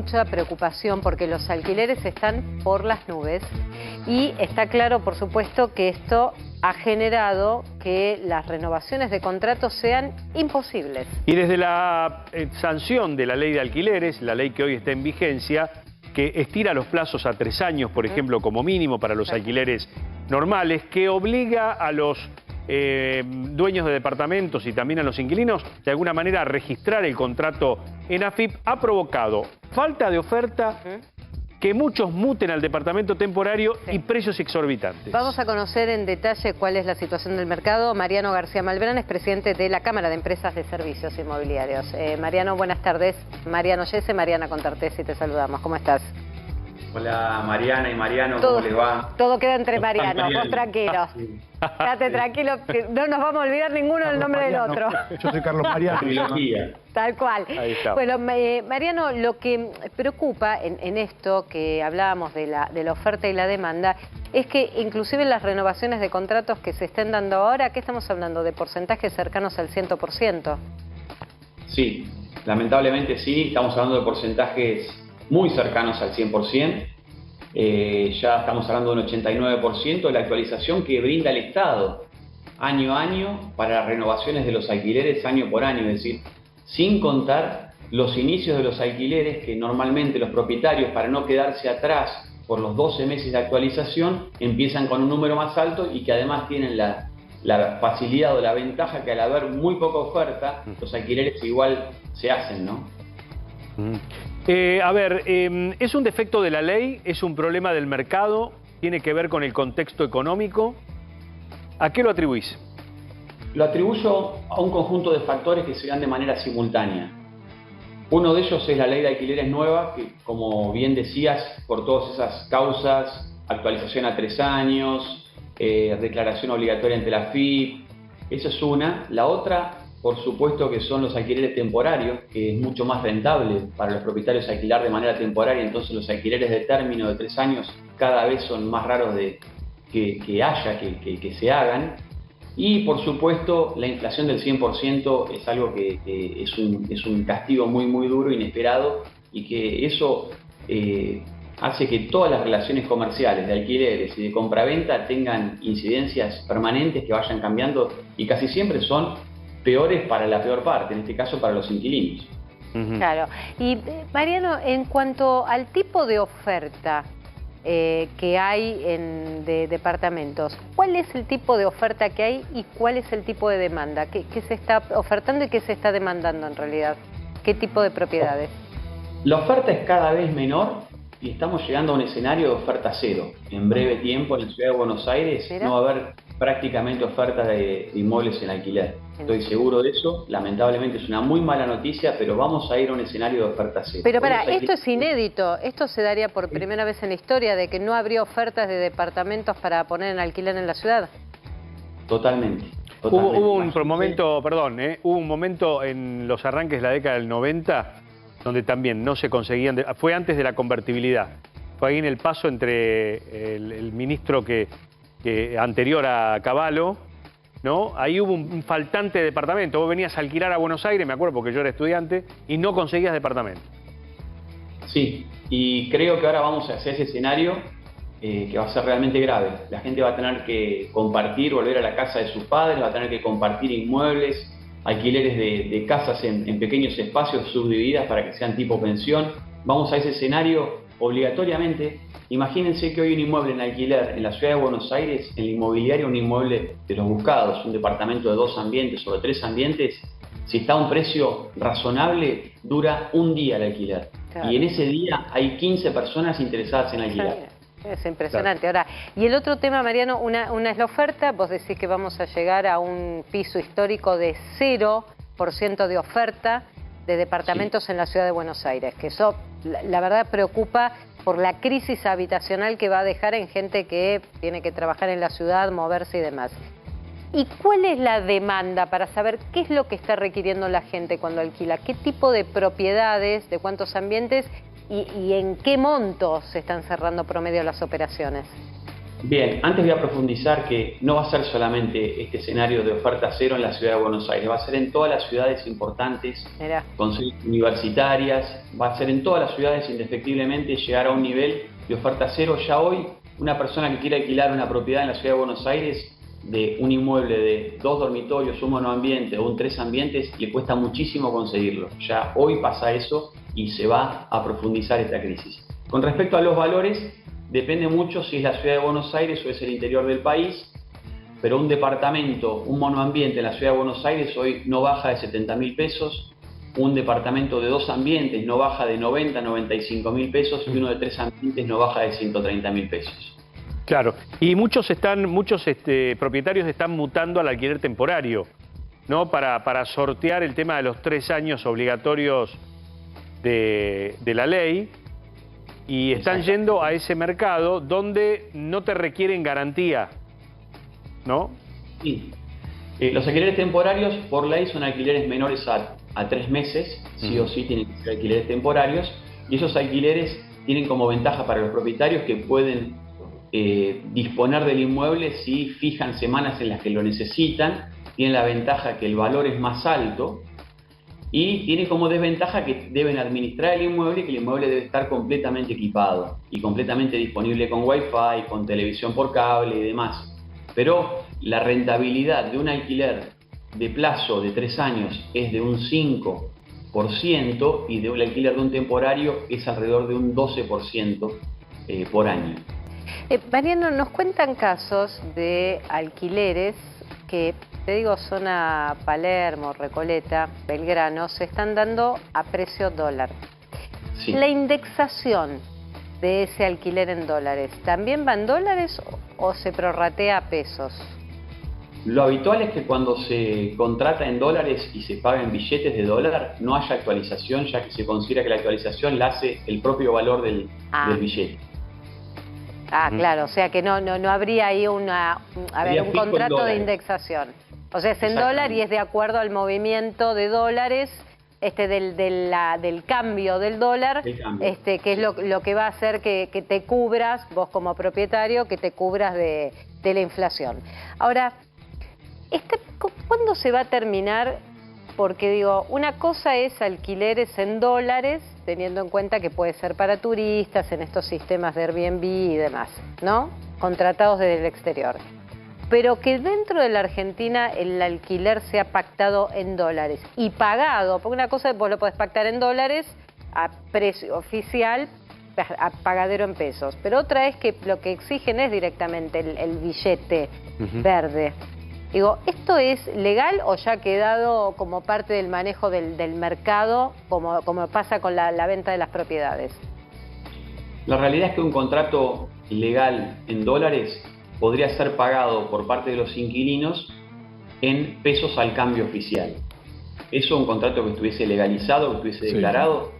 mucha preocupación porque los alquileres están por las nubes y está claro, por supuesto, que esto ha generado que las renovaciones de contratos sean imposibles. Y desde la sanción de la ley de alquileres, la ley que hoy está en vigencia, que estira los plazos a 3 años, por ejemplo, como mínimo para los alquileres normales, que obliga a los dueños de departamentos y también a los inquilinos, de alguna manera, a registrar el contrato en AFIP, ha provocado falta de oferta, que muchos muten al departamento temporario y precios exorbitantes. Vamos a conocer en detalle cuál es la situación del mercado. Mariano García Malbrán es presidente de la Cámara de Empresas de Servicios Inmobiliarios. Mariano, buenas tardes. Mariano Yese, Mariana Contartesi, te saludamos. ¿Cómo estás? Hola Mariana y Mariano, ¿cómo les va? Todo queda entre Mariano, vos tranquilo. Quédate tranquilo, que no nos vamos a olvidar ninguno del nombre del otro. Yo soy Carlos Mariano. Tal cual. Ahí está. Bueno, Mariano, lo que preocupa en esto que hablábamos de la oferta y la demanda es que inclusive las renovaciones de contratos que se estén dando ahora, ¿qué estamos hablando? ¿De porcentajes cercanos al 100%? Sí, lamentablemente sí, estamos hablando de porcentajes muy cercanos al 100%. Ya estamos hablando de un 89% de la actualización que brinda el Estado año a año para las renovaciones de los alquileres año por año, es decir, sin contar los inicios de los alquileres que normalmente los propietarios, para no quedarse atrás por los 12 meses de actualización, empiezan con un número más alto y que además tienen la facilidad o la ventaja que al haber muy poca oferta, los alquileres igual se hacen, ¿no? ¿Es un defecto de la ley? ¿Es un problema del mercado? ¿Tiene que ver con el contexto económico? ¿A qué lo atribuís? Lo atribuyo a un conjunto de factores que se dan de manera simultánea. Uno de ellos es la ley de alquileres nueva, que como bien decías, por todas esas causas, actualización a 3 años, declaración obligatoria ante la AFIP, esa es una. La otra, por supuesto, que son los alquileres temporarios, que es mucho más rentable para los propietarios alquilar de manera temporaria, entonces los alquileres de término de 3 años cada vez son más raros que se hagan. Y por supuesto la inflación del 100% es algo que es un castigo muy duro, inesperado, y que eso hace que todas las relaciones comerciales de alquileres y de compraventa tengan incidencias permanentes que vayan cambiando y casi siempre son peores para la peor parte, en este caso para los inquilinos. Claro. Y Mariano, en cuanto al tipo de oferta que hay de departamentos, ¿cuál es el tipo de oferta que hay y cuál es el tipo de demanda? ¿Qué se está ofertando y qué se está demandando en realidad? ¿Qué tipo de propiedades? La oferta es cada vez menor y estamos llegando a un escenario de oferta cero. En breve tiempo en la ciudad de Buenos Aires no va a haber prácticamente oferta de inmuebles en alquiler. Estoy seguro de eso. Lamentablemente es una muy mala noticia, pero vamos a ir a un escenario de oferta cero. Pero esto es inédito. Esto se daría por primera vez en la historia, de que no habría ofertas de departamentos para poner en alquiler en la ciudad. Totalmente. Hubo un momento en los arranques de la década del 90 donde también no se conseguían, fue antes de la convertibilidad, fue ahí en el paso entre el ministro anterior a Cavallo, ¿no? Ahí hubo un faltante de departamento. Vos venías a alquilar a Buenos Aires, me acuerdo porque yo era estudiante, y no conseguías departamento. Sí, y creo que ahora vamos hacia ese escenario que va a ser realmente grave. La gente va a tener que compartir, volver a la casa de sus padres, va a tener que compartir inmuebles, alquileres de casas en pequeños espacios subdivididas para que sean tipo pensión. Vamos a ese escenario obligatoriamente. Imagínense que hoy un inmueble en alquiler en la ciudad de Buenos Aires, en la inmobiliaria, un inmueble de los buscados, un departamento de 2 ambientes o de 3 ambientes, si está a un precio razonable, dura un día el alquiler. Claro. Y en ese día hay 15 personas interesadas en alquiler. Es impresionante. Claro. Ahora, y el otro tema, Mariano, una es la oferta. Vos decís que vamos a llegar a un piso histórico de 0% de oferta de departamentos en la ciudad de Buenos Aires, que eso, la verdad, preocupa por la crisis habitacional que va a dejar en gente que tiene que trabajar en la ciudad, moverse y demás. ¿Y cuál es la demanda para saber qué es lo que está requiriendo la gente cuando alquila? ¿Qué tipo de propiedades, de cuántos ambientes y en qué montos se están cerrando promedio las operaciones? Bien, antes voy a profundizar que no va a ser solamente este escenario de oferta cero en la ciudad de Buenos Aires, va a ser en todas las ciudades importantes, con sedes universitarias, va a ser en todas las ciudades indefectiblemente llegar a un nivel de oferta cero. Ya hoy, una persona que quiere alquilar una propiedad en la ciudad de Buenos Aires de un inmueble de 2 dormitorios, un monoambiente o un 3 ambientes, le cuesta muchísimo conseguirlo. Ya hoy pasa eso y se va a profundizar esta crisis. Con respecto a los valores, depende mucho si es la ciudad de Buenos Aires o es el interior del país, pero un departamento, un monoambiente en la ciudad de Buenos Aires hoy no baja de 70.000 pesos, un departamento de 2 ambientes no baja de 90, 95.000 pesos y uno de 3 ambientes no baja de 130.000 pesos. Claro, y muchos propietarios están mutando al alquiler temporario, ¿no? Para sortear el tema de los 3 años obligatorios de la ley. Y están yendo a ese mercado donde no te requieren garantía, ¿no? Sí. Los alquileres temporarios, por ley, son alquileres menores a 3 meses, sí o sí tienen que ser alquileres temporarios, y esos alquileres tienen como ventaja para los propietarios que pueden disponer del inmueble si fijan semanas en las que lo necesitan, tienen la ventaja que el valor es más alto, y tiene como desventaja que deben administrar el inmueble y que el inmueble debe estar completamente equipado y completamente disponible con Wi-Fi, con televisión por cable y demás. Pero la rentabilidad de un alquiler de plazo de 3 años es de un 5% y de un alquiler de un temporario es alrededor de un 12% por año. Mariano, nos cuentan casos de alquileres que, te digo, zona Palermo, Recoleta, Belgrano, se están dando a precio dólar. Sí. La indexación de ese alquiler en dólares, ¿también va en dólares o se prorratea a pesos? Lo habitual es que cuando se contrata en dólares y se paga en billetes de dólar, no haya actualización, ya que se considera que la actualización la hace el propio valor del billete. Claro, o sea que no habría ahí un contrato de indexación. O sea, es en dólar y es de acuerdo al movimiento de dólares, del cambio del dólar, que es lo que va a hacer que te cubras, vos como propietario, que te cubras de la inflación. Ahora, ¿cuándo se va a terminar? Porque digo, una cosa es alquileres en dólares, teniendo en cuenta que puede ser para turistas, en estos sistemas de Airbnb y demás, ¿no? Contratados desde el exterior. Pero que dentro de la Argentina el alquiler sea pactado en dólares y pagado, porque una cosa es vos lo podés pactar en dólares a precio oficial, a pagadero en pesos, pero otra es que lo que exigen es directamente el billete verde. Digo, ¿esto es legal o ya ha quedado como parte del manejo del mercado, como pasa con la venta de las propiedades? La realidad es que un contrato legal en dólares podría ser pagado por parte de los inquilinos en pesos al cambio oficial. Eso, un contrato que estuviese legalizado, que estuviese declarado,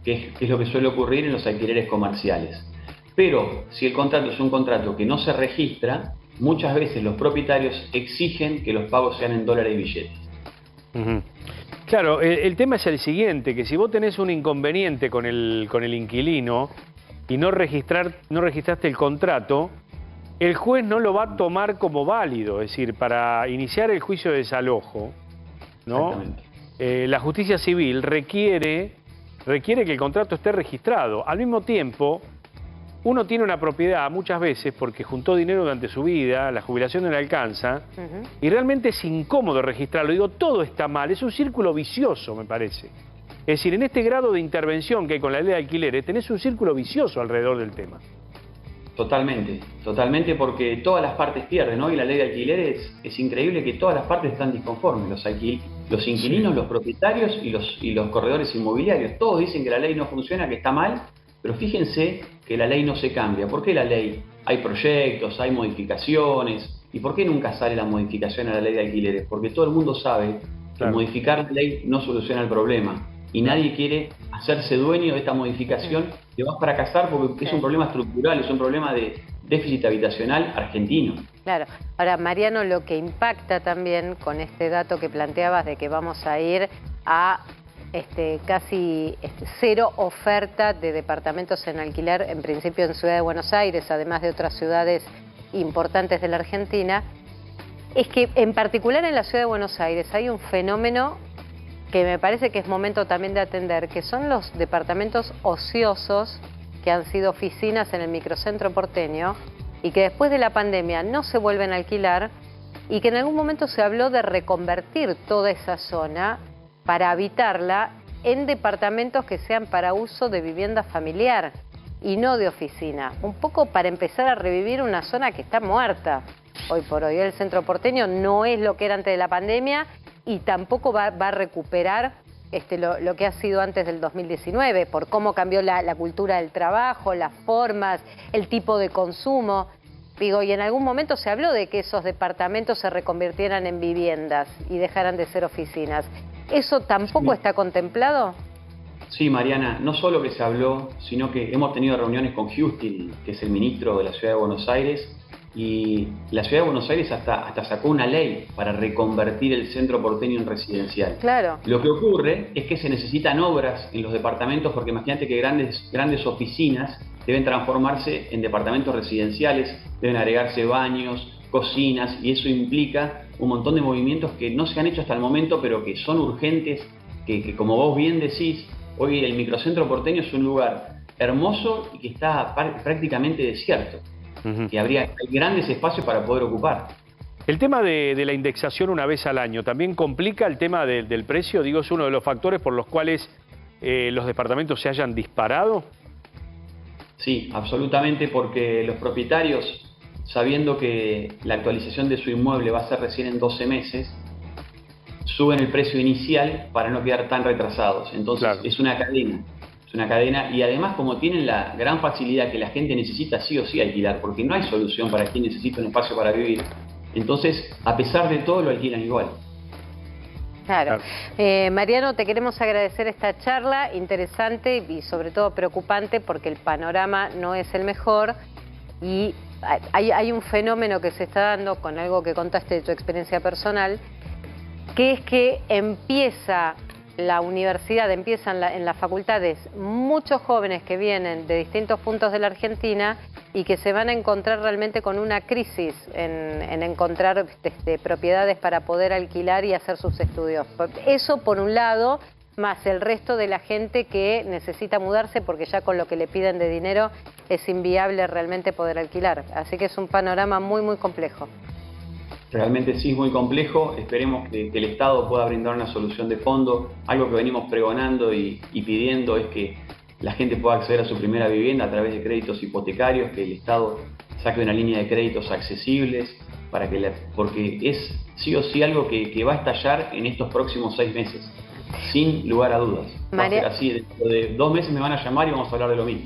que es lo que suele ocurrir en los alquileres comerciales. Pero si el contrato es un contrato que no se registra, muchas veces los propietarios exigen que los pagos sean en dólares y billetes. Claro, el tema es el siguiente, que si vos tenés un inconveniente con el inquilino y no registraste el contrato, el juez no lo va a tomar como válido. Es decir, para iniciar el juicio de desalojo, ¿no? La justicia civil requiere que el contrato esté registrado. Al mismo tiempo, uno tiene una propiedad muchas veces porque juntó dinero durante su vida, la jubilación no le alcanza, y realmente es incómodo registrarlo. Digo, todo está mal, es un círculo vicioso, me parece. Es decir, en este grado de intervención que hay con la ley de alquileres, tenés un círculo vicioso alrededor del tema. Totalmente, totalmente, porque todas las partes pierden, ¿no? Y la ley de alquileres es increíble que todas las partes están disconformes. Los inquilinos, los propietarios y los corredores inmobiliarios. Todos dicen que la ley no funciona, que está mal, pero fíjense que la ley no se cambia. ¿Por qué la ley? Hay proyectos, hay modificaciones. ¿Y por qué nunca sale la modificación a la ley de alquileres? Porque todo el mundo sabe que modificar la ley no soluciona el problema. Y nadie quiere hacerse dueño de esta modificación que va a fracasar porque es un problema estructural, es un problema de déficit habitacional argentino. Claro. Ahora, Mariano, lo que impacta también con este dato que planteabas de que vamos a ir a casi cero oferta de departamentos en alquiler, en principio en Ciudad de Buenos Aires, además de otras ciudades importantes de la Argentina, es que en particular en la ciudad de Buenos Aires hay un fenómeno que me parece que es momento también de atender, que son los departamentos ociosos que han sido oficinas en el microcentro porteño y que después de la pandemia no se vuelven a alquilar y que en algún momento se habló de reconvertir toda esa zona para habitarla en departamentos que sean para uso de vivienda familiar y no de oficina. Un poco para empezar a revivir una zona que está muerta hoy por hoy. El centro porteño no es lo que era antes de la pandemia y tampoco va a recuperar lo que ha sido antes del 2019, por cómo cambió la cultura del trabajo, las formas, el tipo de consumo. Digo, y en algún momento se habló de que esos departamentos se reconvirtieran en viviendas y dejaran de ser oficinas. ¿Eso tampoco está contemplado? Sí, Mariana, no solo que se habló, sino que hemos tenido reuniones con Hustin, que es el ministro de la Ciudad de Buenos Aires, y la Ciudad de Buenos Aires hasta sacó una ley para reconvertir el centro porteño en residencial. Claro. Lo que ocurre es que se necesitan obras en los departamentos, porque imagínate que grandes oficinas deben transformarse en departamentos residenciales, deben agregarse baños, cocinas, y eso implica un montón de movimientos que no se han hecho hasta el momento, pero que son urgentes, que como vos bien decís, hoy el microcentro porteño es un lugar hermoso y que está prácticamente desierto, que hay grandes espacios para poder ocupar. El tema de la indexación una vez al año, ¿también complica el tema del precio? Digo, ¿es uno de los factores por los cuales los departamentos se hayan disparado? Sí, absolutamente, porque los propietarios, sabiendo que la actualización de su inmueble va a ser recién en 12 meses, suben el precio inicial para no quedar tan retrasados. Entonces, claro, es una cadena, y además como tienen la gran facilidad que la gente necesita sí o sí alquilar, porque no hay solución para quien necesita un espacio para vivir, entonces a pesar de todo lo alquilan igual. Claro. Mariano, te queremos agradecer esta charla interesante y sobre todo preocupante porque el panorama no es el mejor y hay un fenómeno que se está dando con algo que contaste de tu experiencia personal, que es que empieza la universidad, empiezan en las facultades muchos jóvenes que vienen de distintos puntos de la Argentina y que se van a encontrar realmente con una crisis en encontrar propiedades para poder alquilar y hacer sus estudios. Eso por un lado, más el resto de la gente que necesita mudarse porque ya con lo que le piden de dinero es inviable realmente poder alquilar. Así que es un panorama muy, muy complejo. Realmente sí es muy complejo, esperemos que el Estado pueda brindar una solución de fondo. Algo que venimos pregonando y pidiendo es que la gente pueda acceder a su primera vivienda a través de créditos hipotecarios, que el Estado saque una línea de créditos accesibles, porque es sí o sí algo que va a estallar en estos próximos 6 meses, sin lugar a dudas. Va a ser así, dentro de 2 meses me van a llamar y vamos a hablar de lo mismo.